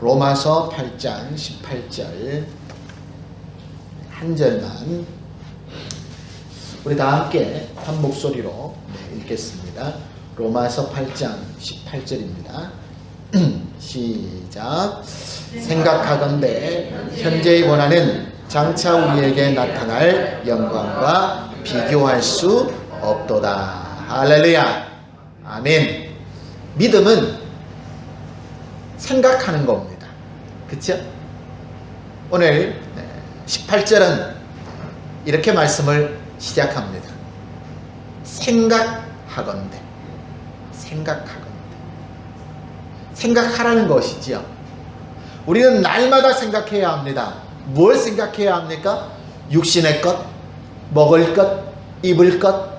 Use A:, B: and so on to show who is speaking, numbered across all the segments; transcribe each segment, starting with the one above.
A: 로마서 8장 18절 한 절만 우리 다 함께 한 목소리로 읽겠습니다. 로마서 8장 18절입니다. 시작. 생각하건대 현재의 고난은 장차 우리에게 나타날 영광과 비교할 수 없도다. 할렐루야. 아멘. 믿음은 생각하는 겁니다. 그렇죠? 오늘 18절은 이렇게 말씀을 시작합니다. 생각하건대. 생각하라는 것이지요. 우리는 날마다 생각해야 합니다. 뭘 생각해야 합니까? 육신의 것, 먹을 것, 입을 것,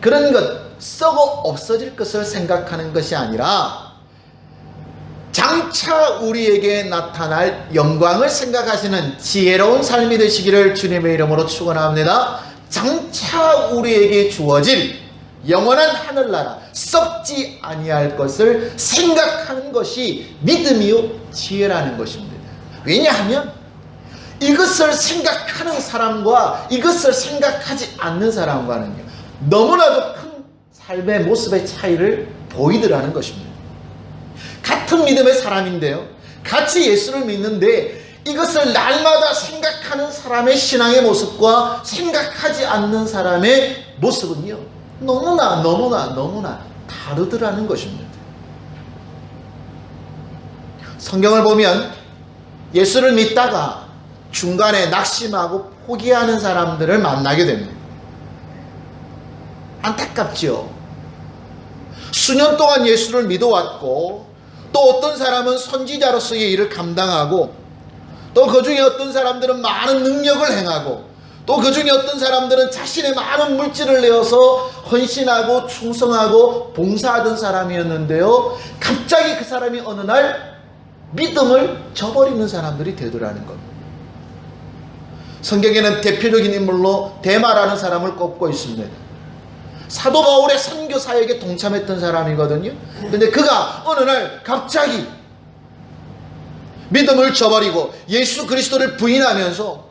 A: 그런 것, 썩어 없어질 것을 생각하는 것이 아니라 장차 우리에게 나타날 영광을 생각하시는 지혜로운 삶이 되시기를 주님의 이름으로 축원합니다. 장차 우리에게 주어질 영원한 하늘나라, 썩지 아니할 것을 생각하는 것이 믿음이요 지혜라는 것입니다. 왜냐하면 이것을 생각하는 사람과 이것을 생각하지 않는 사람과는요, 너무나도 큰 삶의 모습의 차이를 보이더라는 것입니다. 같은 믿음의 사람인데요, 같이 예수를 믿는데 이것을 날마다 생각하는 사람의 신앙의 모습과 생각하지 않는 사람의 모습은요, 너무나 다르더라는 것입니다. 성경을 보면 예수를 믿다가 중간에 낙심하고 포기하는 사람들을 만나게 됩니다. 안타깝죠. 수년 동안 예수를 믿어왔고, 또 어떤 사람은 선지자로서의 일을 감당하고, 또 그 중에 어떤 사람들은 많은 능력을 행하고, 또 그 중에 어떤 사람들은 자신의 많은 물질을 내어서 헌신하고 충성하고 봉사하던 사람이었는데요, 갑자기 그 사람이 어느 날 믿음을 저버리는 사람들이 되더라는 겁니다. 성경에는 대표적인 인물로 데마라는 사람을 꼽고 있습니다. 사도 바울의 선교 사역에 동참했던 사람이거든요. 근데 그가 어느 날 갑자기 믿음을 저버리고 예수 그리스도를 부인하면서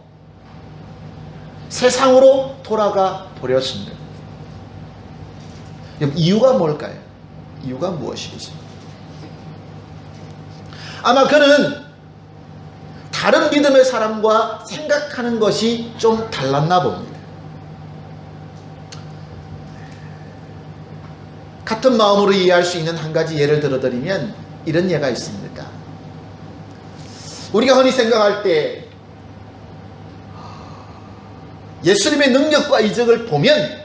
A: 세상으로 돌아가 버렸습니다. 이유가 뭘까요? 이유가 무엇이겠습니까? 아마 그는 다른 믿음의 사람과 생각하는 것이 좀 달랐나 봅니다. 같은 마음으로 이해할 수 있는 한 가지 예를 들어드리면 이런 예가 있습니다. 우리가 흔히 생각할 때 예수님의 능력과 이적을 보면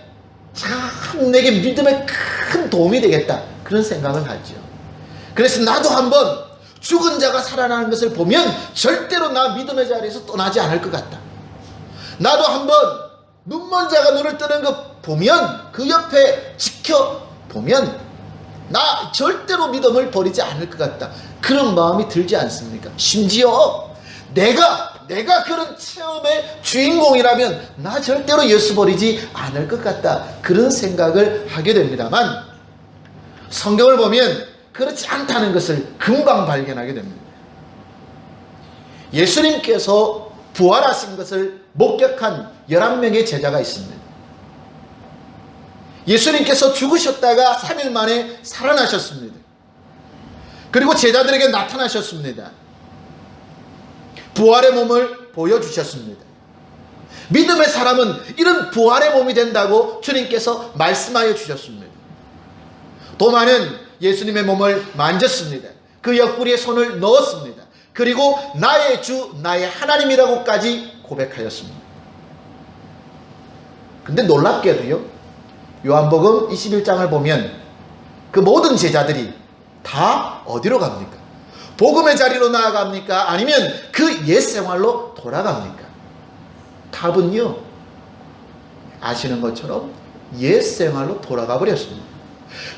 A: 참 내게 믿음에 큰 도움이 되겠다, 그런 생각을 하죠. 그래서 나도 한번 죽은 자가 살아나는 것을 보면 절대로 나 믿음의 자리에서 떠나지 않을 것 같다. 나도 한번 눈먼 자가 눈을 뜨는 것 보면 그 옆에 지켜보면 나 절대로 믿음을 버리지 않을 것 같다, 그런 마음이 들지 않습니까? 심지어 내가 그런 체험의 주인공이라면 나 절대로 예수 버리지 않을 것 같다, 그런 생각을 하게 됩니다만, 성경을 보면 그렇지 않다는 것을 금방 발견하게 됩니다. 예수님께서 부활하신 것을 목격한 11명의 제자가 있습니다. 예수님께서 죽으셨다가 3일 만에 살아나셨습니다. 그리고 제자들에게 나타나셨습니다. 부활의 몸을 보여주셨습니다. 믿음의 사람은 이런 부활의 몸이 된다고 주님께서 말씀하여 주셨습니다. 도마는 예수님의 몸을 만졌습니다. 그 옆구리에 손을 넣었습니다. 그리고 나의 주, 나의 하나님이라고까지 고백하였습니다. 근데 놀랍게도요, 요한복음 21장을 보면 그 모든 제자들이 다 어디로 갑니까? 복음의 자리로 나아갑니까? 아니면 그 옛 생활로 돌아갑니까? 답은요, 아시는 것처럼 옛 생활로 돌아가 버렸습니다.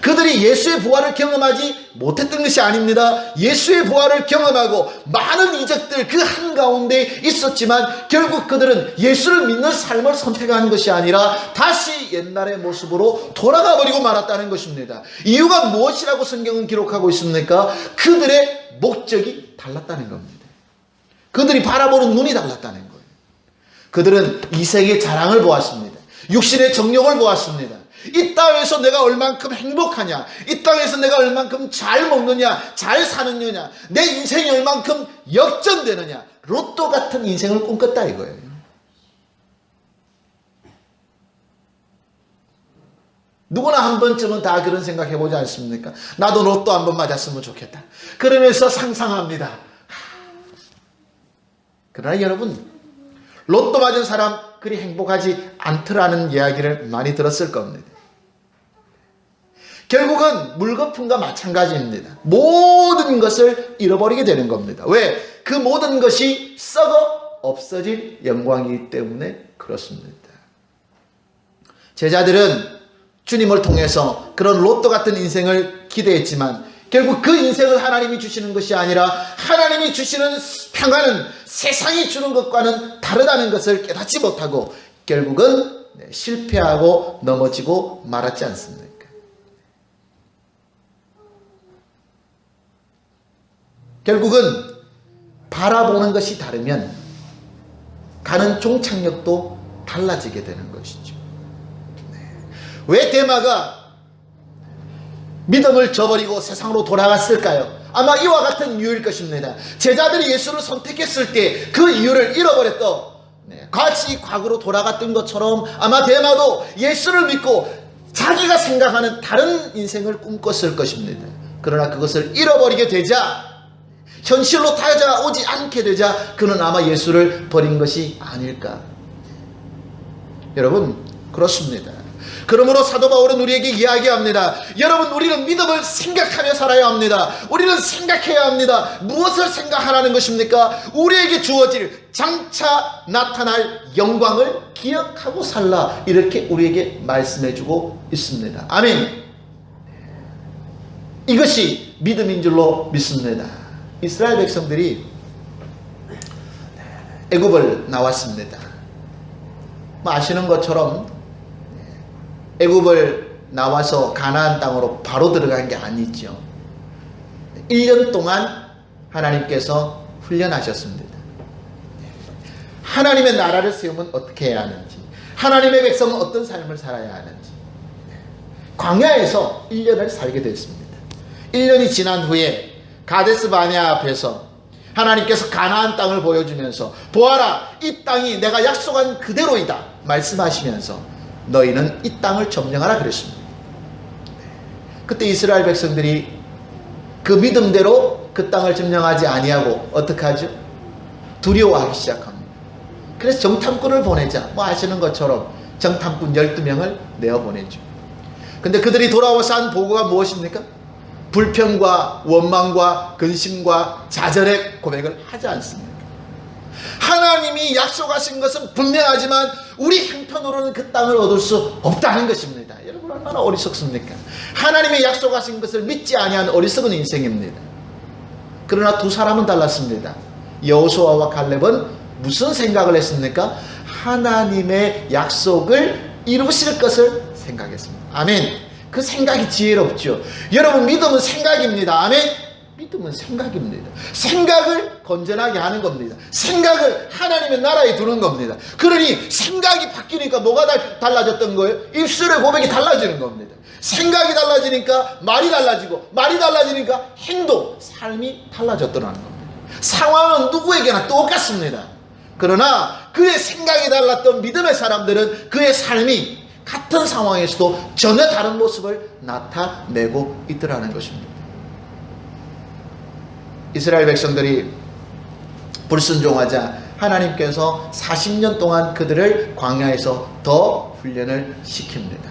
A: 그들이 예수의 부활을 경험하지 못했던 것이 아닙니다. 예수의 부활을 경험하고 많은 이적들 그 한가운데 있었지만 결국 그들은 예수를 믿는 삶을 선택한 것이 아니라 다시 옛날의 모습으로 돌아가 버리고 말았다는 것입니다. 이유가 무엇이라고 성경은 기록하고 있습니까? 그들의 목적이 달랐다는 겁니다. 그들이 바라보는 눈이 달랐다는 거예요. 그들은 이생의 자랑을 보았습니다. 육신의 정욕을 보았습니다. 이 땅에서 내가 얼만큼 행복하냐, 이 땅에서 내가 얼만큼 잘 먹느냐, 잘 사느냐, 내 인생이 얼만큼 역전되느냐, 로또 같은 인생을 꿈꿨다 이거예요. 누구나 한 번쯤은 다 그런 생각 해보지 않습니까? 나도 로또 한 번 맞았으면 좋겠다. 그러면서 상상합니다. 그러나 여러분, 로또 맞은 사람 그리 행복하지 않더라는 이야기를 많이 들었을 겁니다. 결국은 물거품과 마찬가지입니다. 모든 것을 잃어버리게 되는 겁니다. 왜? 그 모든 것이 썩어 없어질 영광이기 때문에 그렇습니다. 제자들은 주님을 통해서 그런 로또 같은 인생을 기대했지만 결국 그 인생을 하나님이 주시는 것이 아니라 하나님이 주시는 평안은 세상이 주는 것과는 다르다는 것을 깨닫지 못하고 결국은 실패하고 넘어지고 말았지 않습니까? 결국은 바라보는 것이 다르면 가는 종착역도 달라지게 되는 것이죠. 왜 데마가 믿음을 저버리고 세상으로 돌아갔을까요? 아마 이와 같은 이유일 것입니다. 제자들이 예수를 선택했을 때 그 이유를 잃어버렸던, 같이 과거로 돌아갔던 것처럼 아마 데마도 예수를 믿고 자기가 생각하는 다른 인생을 꿈꿨을 것입니다. 그러나 그것을 잃어버리게 되자, 현실로 다가오지 않게 되자 그는 아마 예수를 버린 것이 아닐까. 여러분, 그렇습니다. 그러므로 사도 바울은 우리에게 이야기합니다. 여러분, 우리는 믿음을 생각하며 살아야 합니다. 우리는 생각해야 합니다. 무엇을 생각하라는 것입니까? 우리에게 주어질 장차 나타날 영광을 기억하고 살라, 이렇게 우리에게 말씀해주고 있습니다. 아멘. 이것이 믿음인 줄로 믿습니다. 이스라엘 백성들이 애굽을 나왔습니다. 아시는 것처럼 애굽을 나와서 가나안 땅으로 바로 들어간 게 아니죠. 1년 동안 하나님께서 훈련하셨습니다. 하나님의 나라를 세우면 어떻게 해야 하는지, 하나님의 백성은 어떤 삶을 살아야 하는지, 광야에서 1년을 살게 됐습니다. 1년이 지난 후에 가데스 바네아 앞에서 하나님께서 가나안 땅을 보여주면서 보아라, 이 땅이 내가 약속한 그대로이다 말씀하시면서 너희는 이 땅을 점령하라 그랬습니다. 그때 이스라엘 백성들이 그 믿음대로 그 땅을 점령하지 아니하고 어떻게 하죠? 두려워하기 시작합니다. 그래서 정탐꾼을 보내자, 아시는 것처럼 정탐꾼 12명을 내어보내죠. 근데 그들이 돌아와서 한 보고가 무엇입니까? 불평과 원망과 근심과 좌절의 고백을 하지 않습니다. 하나님이 약속하신 것은 분명하지만 우리 형편으로는 그 땅을 얻을 수 없다는 것입니다. 여러분, 얼마나 어리석습니까? 하나님의 약속하신 것을 믿지 아니한 어리석은 인생입니다. 그러나 두 사람은 달랐습니다. 여호수아와 갈렙은 무슨 생각을 했습니까? 하나님의 약속을 이루실 것을 생각했습니다. 아멘. 그 생각이 지혜롭죠. 여러분, 믿음은 생각입니다. 아멘. 믿음은 생각입니다. 생각을 건전하게 하는 겁니다. 생각을 하나님의 나라에 두는 겁니다. 그러니 생각이 바뀌니까 뭐가 달라졌던 거예요? 입술의 고백이 달라지는 겁니다. 생각이 달라지니까 말이 달라지고, 말이 달라지니까 행동, 삶이 달라졌더라는 겁니다. 상황은 누구에게나 똑같습니다. 그러나 그의 생각이 달랐던 믿음의 사람들은 그의 삶이 같은 상황에서도 전혀 다른 모습을 나타내고 있더라는 것입니다. 이스라엘 백성들이 불순종하자 하나님께서 40년 동안 그들을 광야에서 더 훈련을 시킵니다.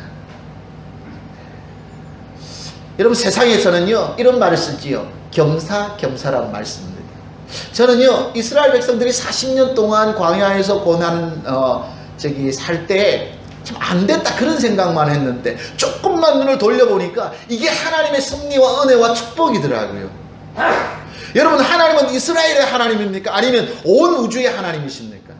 A: 여러분, 세상에서는요 이런 말을 쓰지요. 겸사겸사라는 말 씁니다. 저는요 이스라엘 백성들이 40년 동안 광야에서 고난 살 때 참 안 됐다 그런 생각만 했는데 조금만 눈을 돌려보니까 이게 하나님의 섭리와 은혜와 축복이더라고요. 여러분, 하나님은 이스라엘의 하나님입니까? 아니면 온 우주의 하나님이십니까?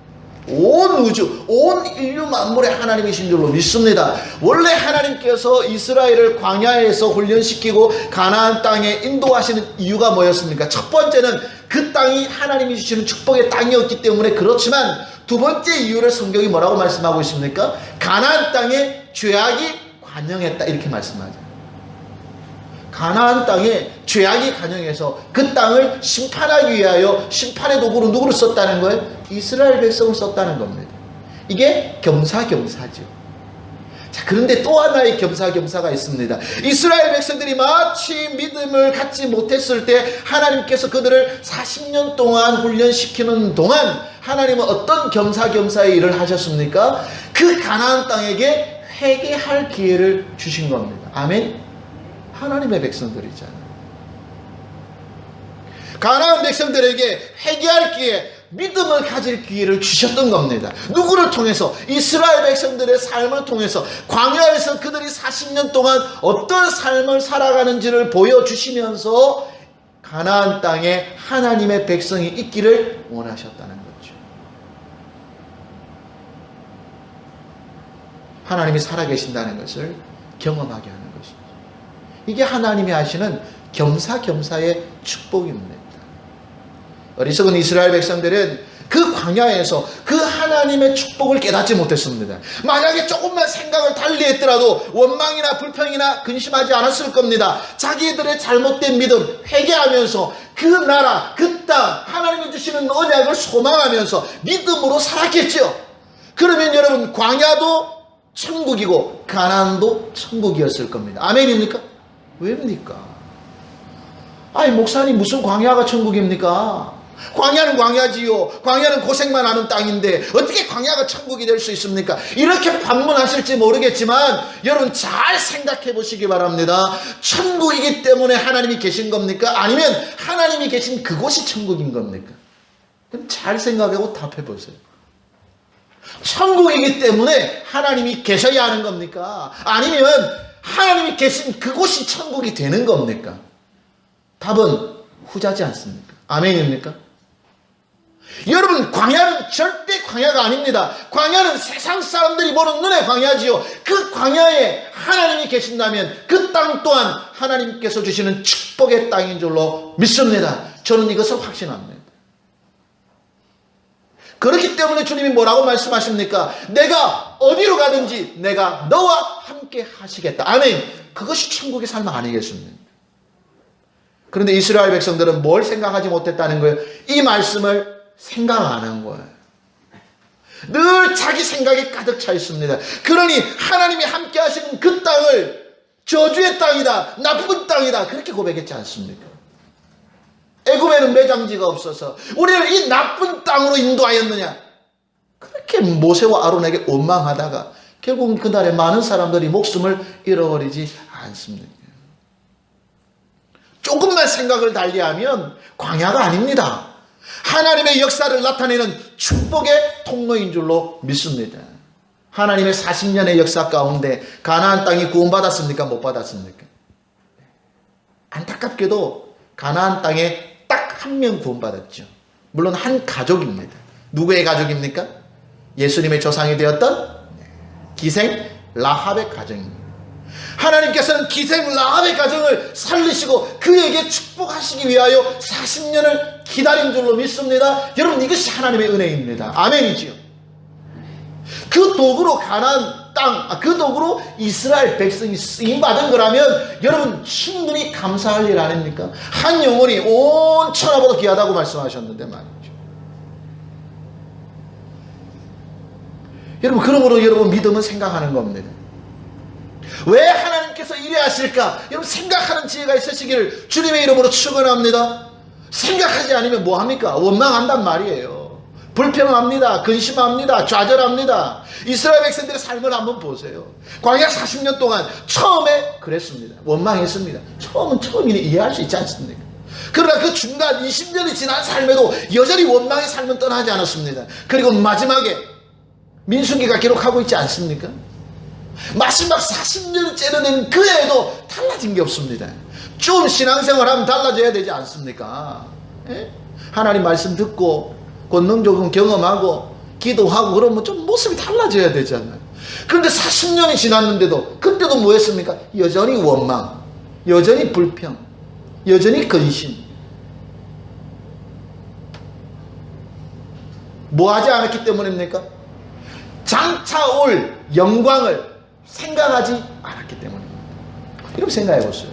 A: 온 우주, 온 인류 만물의 하나님이신 줄로 믿습니다. 원래 하나님께서 이스라엘을 광야에서 훈련시키고 가나안 땅에 인도하시는 이유가 뭐였습니까? 첫 번째는 그 땅이 하나님이 주시는 축복의 땅이었기 때문에 그렇지만, 두 번째 이유를 성경이 뭐라고 말씀하고 있습니까? 가나안 땅에 죄악이 관영했다, 이렇게 말씀하죠. 가나안 땅에 죄악이 관영해서 그 땅을 심판하기 위하여 심판의 도구로 누구를 썼다는 거예요? 이스라엘 백성을 썼다는 겁니다. 이게 겸사겸사죠. 자, 그런데 또 하나의 겸사겸사가 있습니다. 이스라엘 백성들이 마치 믿음을 갖지 못했을 때 하나님께서 그들을 40년 동안 훈련시키는 동안 하나님은 어떤 겸사겸사의 일을 하셨습니까? 그 가나안 땅에게 회개할 기회를 주신 겁니다. 아멘. 하나님의 백성들이잖아요. 가나안 백성들에게 회개할 기회, 믿음을 가질 기회를 주셨던 겁니다. 누구를 통해서? 이스라엘 백성들의 삶을 통해서 광야에서 그들이 40년 동안 어떤 삶을 살아가는지를 보여주시면서 가나안 땅에 하나님의 백성이 있기를 원하셨다는 거죠. 하나님이 살아계신다는 것을 경험하게 하는 것입니다. 이게 하나님이 하시는 겸사겸사의 축복입니다. 어리석은 이스라엘 백성들은 그 광야에서 그 하나님의 축복을 깨닫지 못했습니다. 만약에 조금만 생각을 달리 했더라도 원망이나 불평이나 근심하지 않았을 겁니다. 자기들의 잘못된 믿음 회개하면서 그 나라, 그 땅, 하나님이 주시는 언약을 소망하면서 믿음으로 살았겠죠. 그러면 여러분, 광야도 천국이고 가나안도 천국이었을 겁니다. 아멘입니까? 왜입니까? 아니, 목사님, 무슨 광야가 천국입니까? 광야는 광야지요. 광야는 고생만 하는 땅인데 어떻게 광야가 천국이 될 수 있습니까? 이렇게 반문하실지 모르겠지만 여러분, 잘 생각해 보시기 바랍니다. 천국이기 때문에 하나님이 계신 겁니까? 아니면 하나님이 계신 그곳이 천국인 겁니까? 그럼 잘 생각하고 답해 보세요. 천국이기 때문에 하나님이 계셔야 하는 겁니까? 아니면 하나님이 계신 그곳이 천국이 되는 겁니까? 답은 후자지 않습니까? 아멘입니까? 여러분, 광야는 절대 광야가 아닙니다. 광야는 세상 사람들이 보는 눈의 광야지요. 그 광야에 하나님이 계신다면 그 땅 또한 하나님께서 주시는 축복의 땅인 줄로 믿습니다. 저는 이것을 확신합니다. 그렇기 때문에 주님이 뭐라고 말씀하십니까? 내가 어디로 가든지 내가 너와 함께 하시겠다. 아멘. 그것이 천국의 삶 아니겠습니까? 그런데 이스라엘 백성들은 뭘 생각하지 못했다는 거예요? 이 말씀을 생각 안 한 거예요. 늘 자기 생각이 가득 차 있습니다. 그러니 하나님이 함께 하시는 그 땅을 저주의 땅이다, 나쁜 땅이다, 그렇게 고백했지 않습니까? 애굽에는 매장지가 없어서 우리를 이 나쁜 땅으로 인도하였느냐, 그렇게 모세와 아론에게 원망하다가 결국은 그날에 많은 사람들이 목숨을 잃어버리지 않습니다. 조금만 생각을 달리하면 광야가 아닙니다. 하나님의 역사를 나타내는 축복의 통로인 줄로 믿습니다. 하나님의 40년의 역사 가운데 가나안 땅이 구원받았습니까? 못 받았습니까? 안타깝게도 가나안 땅에 딱 한 명 구원받았죠. 물론 한 가족입니다. 누구의 가족입니까? 예수님의 조상이 되었던 기생 라합의 가정입니다. 하나님께서는 기생 라합의 가정을 살리시고 그에게 축복하시기 위하여 40년을 기다린 줄로 믿습니다. 여러분, 이것이 하나님의 은혜입니다. 아멘이지요. 그 도구로 가나안 땅, 그 도구로 이스라엘 백성이 쓰임받은 거라면 여러분, 충분히 감사할 일 아닙니까? 한 영혼이 온 천하보다 귀하다고 말씀하셨는데 말이죠. 여러분, 그러므로 여러분, 믿음은 생각하는 겁니다. 왜 하나님께서 이래 하실까? 여러분, 생각하는 지혜가 있으시기를 주님의 이름으로 축원합니다. 생각하지 않으면 뭐합니까? 원망한단 말이에요. 불평합니다. 근심합니다. 좌절합니다. 이스라엘 백성들의 삶을 한번 보세요. 광야 40년 동안 처음에 그랬습니다. 원망했습니다. 처음이니 이해할 수 있지 않습니까? 그러나 그 중간 20년이 지난 삶에도 여전히 원망의 삶은 떠나지 않았습니다. 그리고 마지막에 민수기가 기록하고 있지 않습니까? 마지막 40년을 째려낸 그 해에도 달라진 게 없습니다. 좀 신앙생활하면 달라져야 되지 않습니까? 예? 하나님 말씀 듣고 권능 조금 경험하고 기도하고 그러면 좀 모습이 달라져야 되잖아요. 그런데 40년이 지났는데도 그때도 뭐 했습니까? 여전히 원망, 여전히 불평, 여전히 근심. 뭐 하지 않았기 때문입니까? 장차 올 영광을 생각하지 않았기 때문입니다. 여러분 생각해 보세요.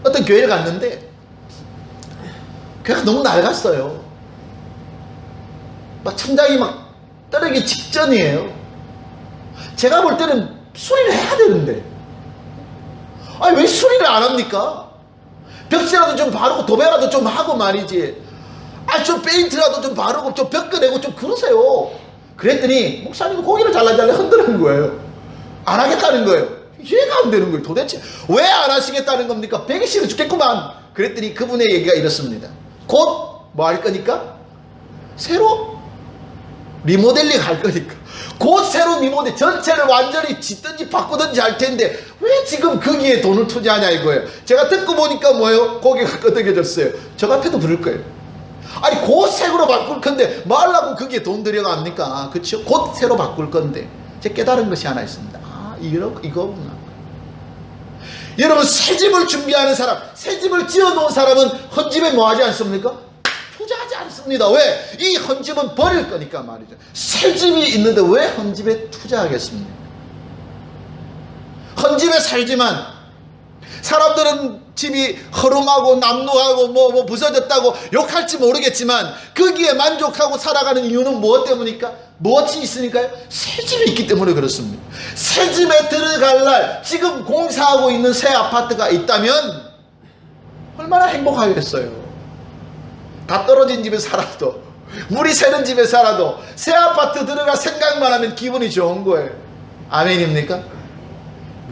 A: 어떤 교회를 갔는데 교회가 너무 낡았어요. 막 천장이 막 떨어지기 직전이에요. 제가 볼 때는 수리를 해야 되는데 아니 왜 수리를 안 합니까? 벽지라도 좀 바르고 도배라도 좀 하고 말이지. 아 좀 페인트라도 좀 바르고 좀 벽 꺼내고 좀 그러세요. 그랬더니 목사님은 고개를 잘라잘라 흔드는 거예요. 안 하겠다는 거예요. 이해가 안 되는 거예요. 도대체 왜 안 하시겠다는 겁니까? 배기 싫어 죽겠구만. 그랬더니 그분의 얘기가 이렇습니다. 곧 뭐 할 거니까? 새로 리모델링 할 거니까. 곧 새로 리모델 전체를 완전히 짓든지 바꾸든지 할 텐데 왜 지금 거기에 돈을 투자하냐 이거예요. 제가 듣고 보니까 뭐예요? 고개가 끄덕여졌어요. 저 같아도 그럴 거예요. 아니 곧 새로 바꿀 건데 뭐 하려고 거기에 돈 들여갑니까? 그렇죠? 곧 새로 바꿀 건데. 제가 깨달은 것이 하나 있습니다. 아 이거구나. 여러분 새 집을 준비하는 사람, 새 집을 지어놓은 사람은 헌집에 뭐 하지 않습니까? 투자하지 않습니다. 왜? 이 헌집은 버릴 거니까 말이죠. 새 집이 있는데 왜 헌집에 투자하겠습니까? 헌집에 살지만 사람들은 집이 허름하고 남루하고 뭐 부서졌다고 욕할지 모르겠지만 거기에 만족하고 살아가는 이유는 무엇 때문입니까? 무엇이 있으니까요? 새 집이 있기 때문에 그렇습니다. 새 집에 들어갈 날 지금 공사하고 있는 새 아파트가 있다면 얼마나 행복하겠어요. 다 떨어진 집에 살아도 물이 새는 집에 살아도 새 아파트 들어갈 생각만 하면 기분이 좋은 거예요. 아멘입니까?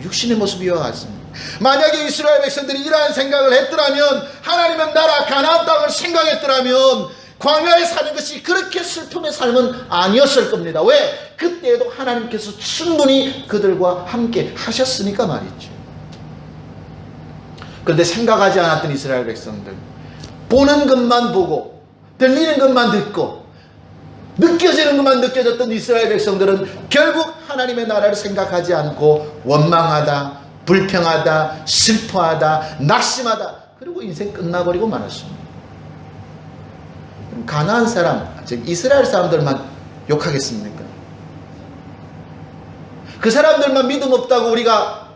A: 육신의 모습이 이와 같습니다. 만약에 이스라엘 백성들이 이러한 생각을 했더라면, 하나님은 나라 가나안 땅을 생각했더라면 광야에 사는 것이 그렇게 슬픔의 삶은 아니었을 겁니다. 왜? 그때에도 하나님께서 충분히 그들과 함께 하셨으니까 말이죠. 그런데 생각하지 않았던 이스라엘 백성들, 보는 것만 보고 들리는 것만 듣고 느껴지는 것만 느껴졌던 이스라엘 백성들은 결국 하나님의 나라를 생각하지 않고 원망하다, 불평하다, 슬퍼하다, 낙심하다, 그리고 인생 끝나버리고 말았습니다. 가나안 사람, 즉 이스라엘 사람들만 욕하겠습니까? 그 사람들만 믿음 없다고 우리가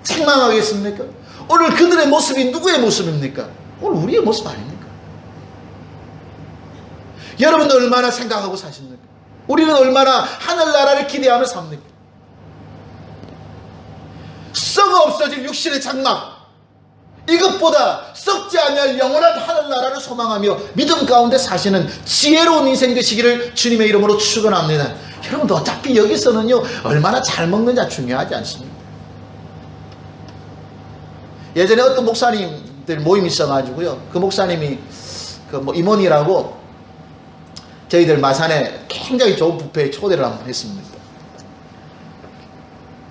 A: 책망하겠습니까? 오늘 그들의 모습이 누구의 모습입니까? 오늘 우리의 모습 아닙니까? 여러분도 얼마나 생각하고 사십니까? 우리는 얼마나 하늘나라를 기대하며 삽니까? 썩어 없어질 육신의 장막, 이것보다 썩지 아니할 영원한 하늘나라를 소망하며 믿음 가운데 사시는 지혜로운 인생 되시기를 주님의 이름으로 축원합니다. 여러분도 어차피 여기서는요 얼마나 잘 먹느냐 중요하지 않습니다. 예전에 어떤 목사님들 모임이 있어가지고요, 그 목사님이 그 뭐 임원이라고 저희들 마산에 굉장히 좋은 뷔페에 초대를 한번 했습니다.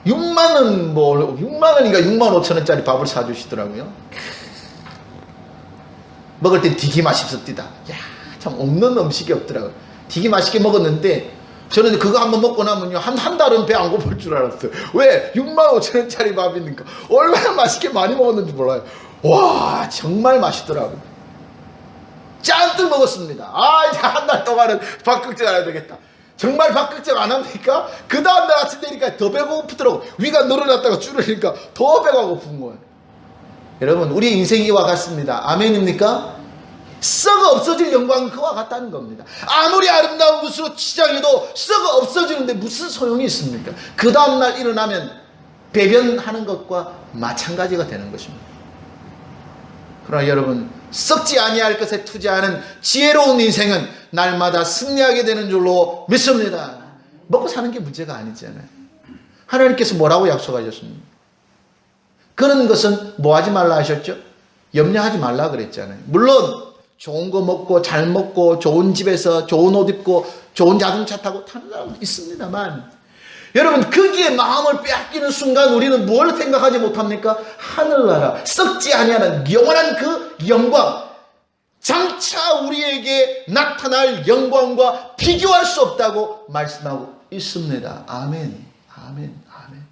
A: 6만원, 6만원인가 6만 5천원짜리 밥을 사주시더라고요. 먹을 땐 되게 맛있었디다. 야, 참 없는 음식이 없더라고요. 되게 맛있게 먹었는데, 저는 그거 한번 먹고 나면요, 한 달은 배 안 고플 줄 알았어요. 왜? 6만 5천원짜리 밥이니까. 얼마나 맛있게 많이 먹었는지 몰라요. 와, 정말 맛있더라고요. 짠뜩 먹었습니다. 아, 이제 한 달 동안은 밥 걱정 안 해야 되겠다. 정말 밥 걱정 안 합니까? 그 다음날 아침 되니까 더 배가 고프더라고. 위가 늘어났다가 줄으니까 더 배가 고픈 거예요. 여러분, 우리 인생이 이와 같습니다. 아멘입니까? 썩어 없어질 영광은 그와 같다는 겁니다. 아무리 아름다운 것으로 치장해도 썩어 없어지는데 무슨 소용이 있습니까? 그 다음날 일어나면 배변하는 것과 마찬가지가 되는 것입니다. 그러나 여러분, 썩지 아니할 것에 투자하는 지혜로운 인생은 날마다 승리하게 되는 줄로 믿습니다. 먹고 사는 게 문제가 아니잖아요. 하나님께서 뭐라고 약속하셨습니까? 그런 것은 뭐 하지 말라 하셨죠? 염려하지 말라 그랬잖아요. 물론 좋은 거 먹고 잘 먹고 좋은 집에서 좋은 옷 입고 좋은 자동차 타고 타는 사람 있습니다만, 여러분, 거기에 마음을 빼앗기는 순간 우리는 뭘 생각하지 못합니까? 하늘나라, 썩지 아니하는 영원한 그 영광, 장차 우리에게 나타날 영광과 비교할 수 없다고 말씀하고 있습니다. 아멘, 아멘, 아멘.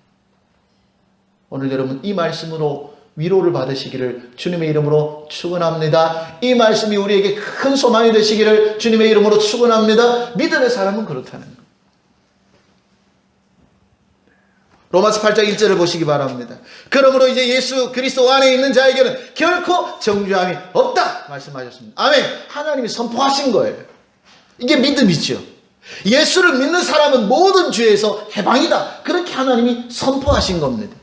A: 오늘 여러분, 이 말씀으로 위로를 받으시기를 주님의 이름으로 축원합니다. 이 말씀이 우리에게 큰 소망이 되시기를 주님의 이름으로 축원합니다. 믿음의 사람은 그렇다는 것. 로마서 8장 1절을 보시기 바랍니다. 그러므로 이제 예수 그리스도 안에 있는 자에게는 결코 정죄함이 없다 말씀하셨습니다. 아멘. 하나님이 선포하신 거예요. 이게 믿음이죠. 예수를 믿는 사람은 모든 죄에서 해방이다. 그렇게 하나님이 선포하신 겁니다.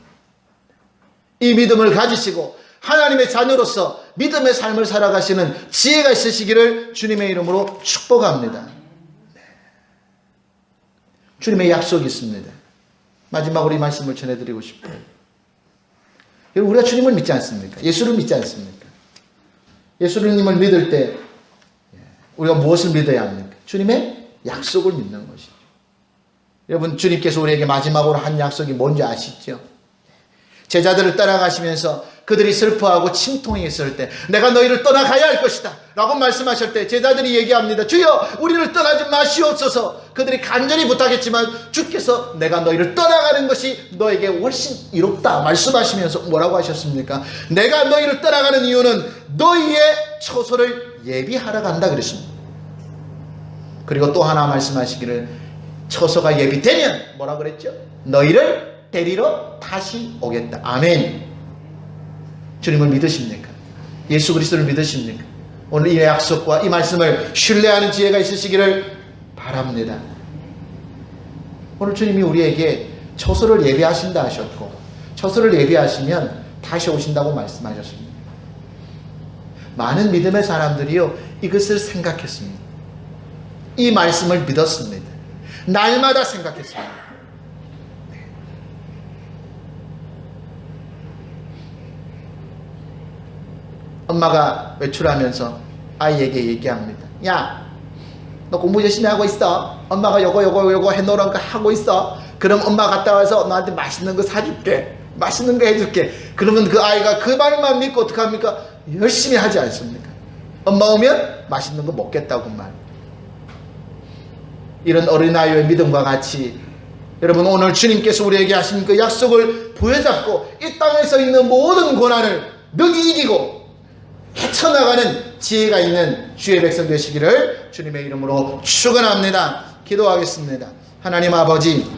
A: 이 믿음을 가지시고 하나님의 자녀로서 믿음의 삶을 살아가시는 지혜가 있으시기를 주님의 이름으로 축복합니다. 주님의 약속이 있습니다. 마지막으로 이 말씀을 전해드리고 싶어요. 여러분, 우리가 주님을 믿지 않습니까? 예수를 믿지 않습니까? 예수님을 믿을 때 우리가 무엇을 믿어야 합니까? 주님의 약속을 믿는 것이죠. 여러분, 주님께서 우리에게 마지막으로 한 약속이 뭔지 아시죠? 제자들을 따라가시면서 그들이 슬퍼하고 침통했을 때 내가 너희를 떠나가야 할 것이다 라고 말씀하실 때 제자들이 얘기합니다. 주여, 우리를 떠나지 마시옵소서. 그들이 간절히 부탁했지만 주께서 내가 너희를 떠나가는 것이 너에게 훨씬 이롭다 말씀하시면서 뭐라고 하셨습니까? 내가 너희를 떠나가는 이유는 너희의 처소를 예비하러 간다 그랬습니다. 그리고 또 하나 말씀하시기를 처소가 예비되면 뭐라 그랬죠? 너희를 데리러 다시 오겠다. 아멘. 주님을 믿으십니까? 예수 그리스도를 믿으십니까? 오늘 이 약속과 이 말씀을 신뢰하는 지혜가 있으시기를 바랍니다. 오늘 주님이 우리에게 처소를 예비하신다 하셨고 처소를 예비하시면 다시 오신다고 말씀하셨습니다. 많은 믿음의 사람들이요, 이것을 생각했습니다. 이 말씀을 믿었습니다. 날마다 생각했습니다. 엄마가 외출하면서 아이에게 얘기합니다. 야, 너 공부 열심히 하고 있어. 엄마가 요거 해놓으란 거 하고 있어. 그럼 엄마 갔다 와서 너한테 맛있는 거 사줄게. 맛있는 거 해줄게. 그러면 그 아이가 그 말만 믿고 어떡합니까? 열심히 하지 않습니까? 엄마 오면 맛있는 거 먹겠다고 말. 이런 어린아이의 믿음과 같이 여러분, 오늘 주님께서 우리에게 하신 그 약속을 부여잡고 이 땅에서 있는 모든 고난을 능히 이기고 헤쳐나가는 지혜가 있는 주의 백성 되시기를 주님의 이름으로 축원합니다. 기도하겠습니다. 하나님 아버지,